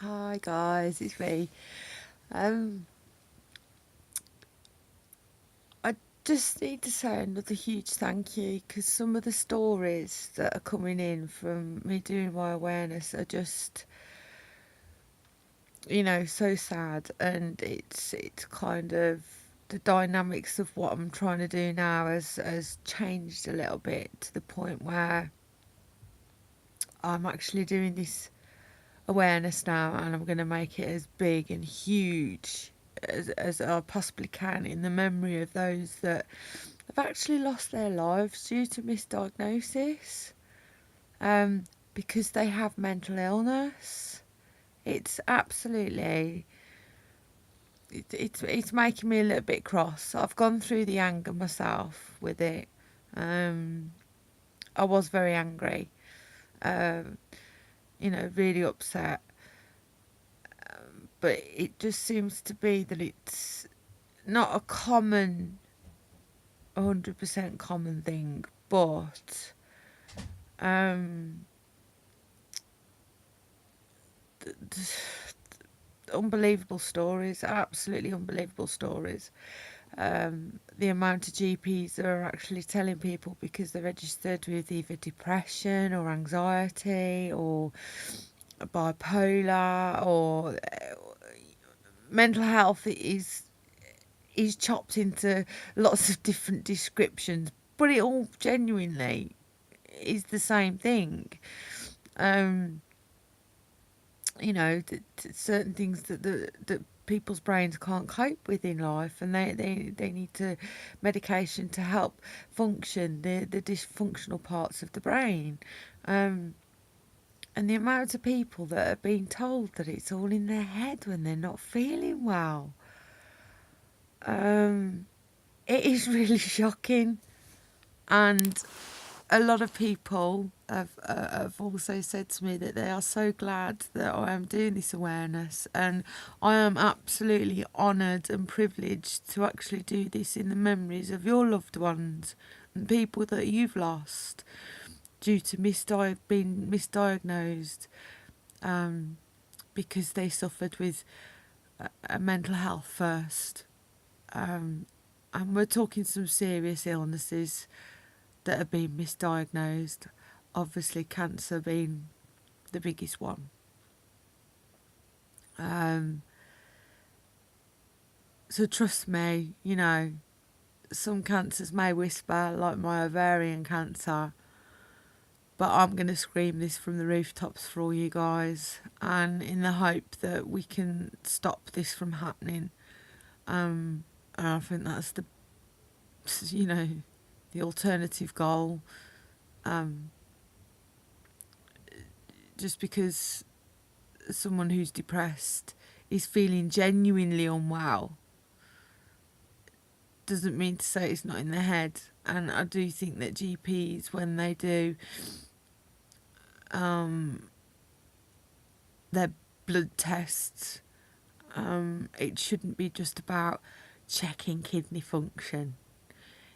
Hi guys, it's me. Um, I just need to say another huge thank you because some of the stories that are coming in from me doing my awareness are just, so sad, and it's kind of the dynamics of what I'm trying to do now has changed a little bit to the point where I'm actually doing this awareness now, and I'm going to make it as big and huge as I possibly can in the memory of those that have actually lost their lives due to misdiagnosis, um, because they have mental illness. It's absolutely, it's making me a little bit cross. I've gone through the anger myself with it. Um, I was very angry, um, really upset. But it just seems to be that it's not a common, 100% common thing, but um, unbelievable stories, absolutely unbelievable stories. The amount of GPs that are actually telling people because they're registered with either depression or anxiety or bipolar or mental health is chopped into lots of different descriptions, but it all genuinely is the same thing. Um, certain things that people's brains can't cope with in life, and they need to medication to help function the dysfunctional parts of the brain. Um, and the amount of people that are being told that it's all in their head when they're not feeling well. Um, it is really shocking. And a lot of people have also said to me that they are so glad that I am doing this awareness, and I am absolutely honoured and privileged to actually do this in the memories of your loved ones and people that you've lost due to being misdiagnosed, um, because they suffered with a mental health first. And we're talking some serious illnesses that have been misdiagnosed, obviously cancer being the biggest one. Um, so trust me, some cancers may whisper, like my ovarian cancer, but I'm going to scream this from the rooftops for all you guys, and in the hope that we can stop this from happening. And I think that's you know, the alternative goal. Um, just because someone who's depressed is feeling genuinely unwell doesn't mean to say it's not in their head. And I do think that GPs, when they do their blood tests, it shouldn't be just about checking kidney function.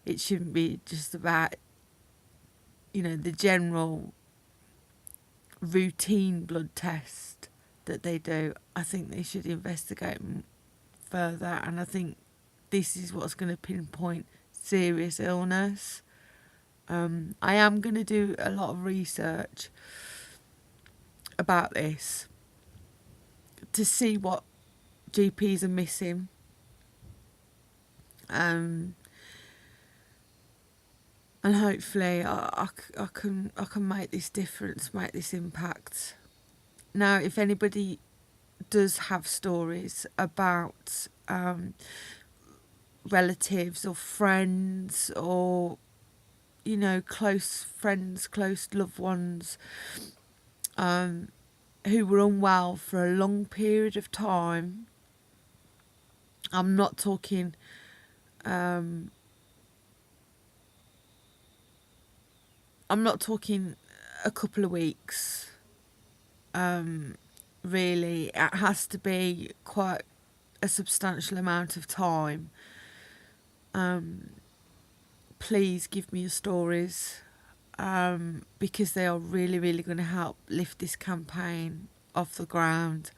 It shouldn't be just about, the general routine blood test that they do. I think they should investigate further, and I think this is what's going to pinpoint serious illness. I am going to do a lot of research about this to see what GPs are missing. And hopefully I can make this difference, make this impact. Now, if anybody does have stories about relatives or friends or close friends, close loved ones, who were unwell for a long period of time, I'm not talking a couple of weeks. Really, it has to be quite a substantial amount of time. Please give me your stories, because they are really, really going to help lift this campaign off the ground.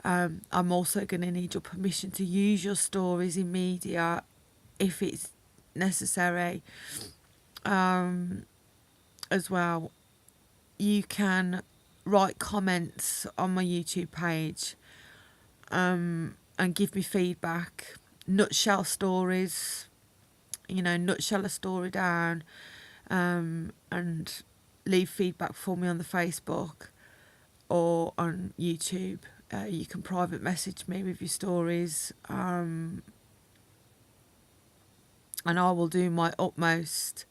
I'm also going to need your permission to use your stories in media if it's necessary. As well, you can write comments on my YouTube page and give me feedback. Nutshell stories, nutshell a story down, and leave feedback for me on the Facebook or on YouTube. You can private message me with your stories, and I will do my utmost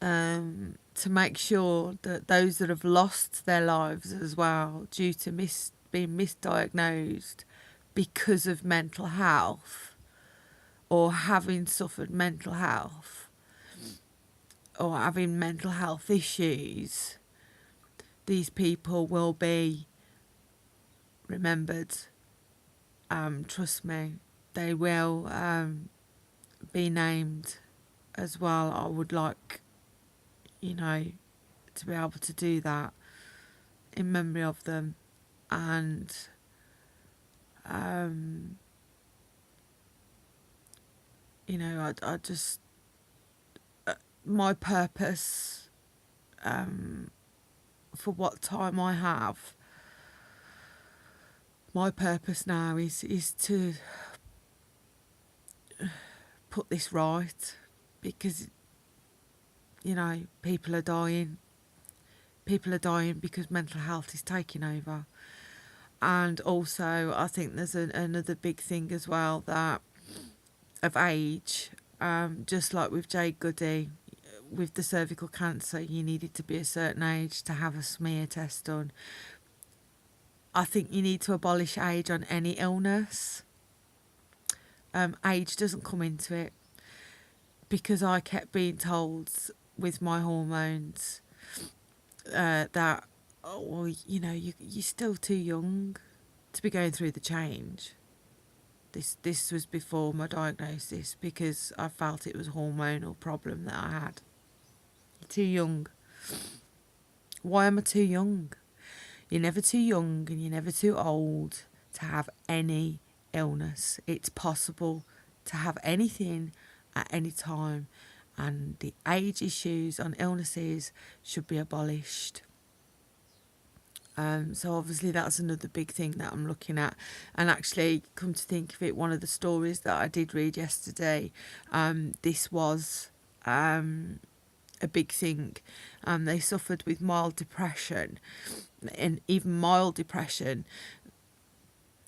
to make sure that those that have lost their lives as well due to being misdiagnosed because of mental health, or having suffered mental health, or having mental health issues, these people will be remembered. Trust me, they will be named as well. I would like, to be able to do that in memory of them. And I just, my purpose for what time I have, my purpose now is to put this right, because people are dying because mental health is taking over. And also I think there's another big thing as well, that of age, just like with Jade Goody with the cervical cancer, you needed to be a certain age to have a smear test done. I think you need to abolish age on any illness. Age doesn't come into it, because I kept being told with my hormones that, you're still too young to be going through the change. This was before my diagnosis, because I felt it was a hormonal problem that I had. You're too young. Why am I too young? You're never too young and you're never too old to have any illness. It's possible to have anything at any time, and the age issues on illnesses should be abolished. So obviously that's another big thing that I'm looking at. And actually, come to think of it, one of the stories that I did read yesterday, this was a big thing. They suffered with mild depression, and even mild depression,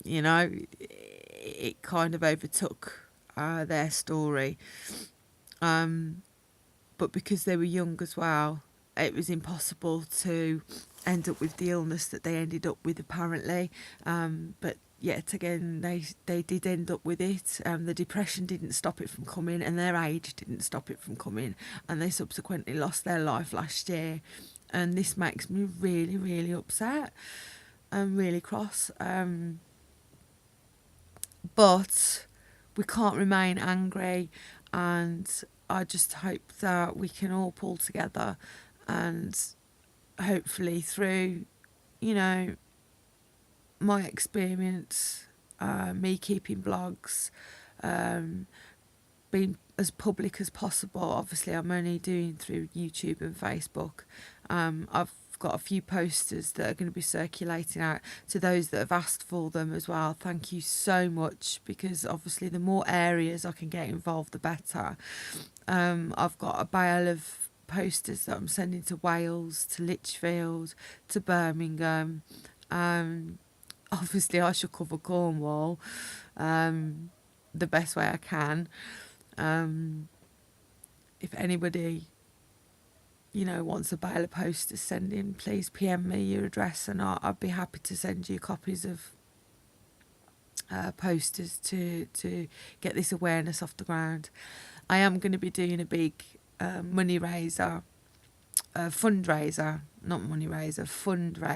it kind of overtook their story. But because they were young as well, it was impossible to end up with the illness that they ended up with, apparently. But yet again, they did end up with it. The depression didn't stop it from coming, and their age didn't stop it from coming, and they subsequently lost their life last year. And this makes me really, really upset and really cross. But we can't remain angry, and I just hope that we can all pull together, and hopefully through, my experience, me keeping blogs, being as public as possible. Obviously, I'm only doing through YouTube and Facebook. I've got a few posters that are going to be circulating out to those that have asked for them as well. Thank you so much, because obviously the more areas I can get involved, the better. I've got a bale of posters that I'm sending to Wales, to Lichfield, to Birmingham. Obviously I should cover Cornwall the best way I can. If anybody wants a bale of posters send in, please PM me your address, and I'd be happy to send you copies of posters to get this awareness off the ground. I am going to be doing a big fundraiser, not money raiser, fundraiser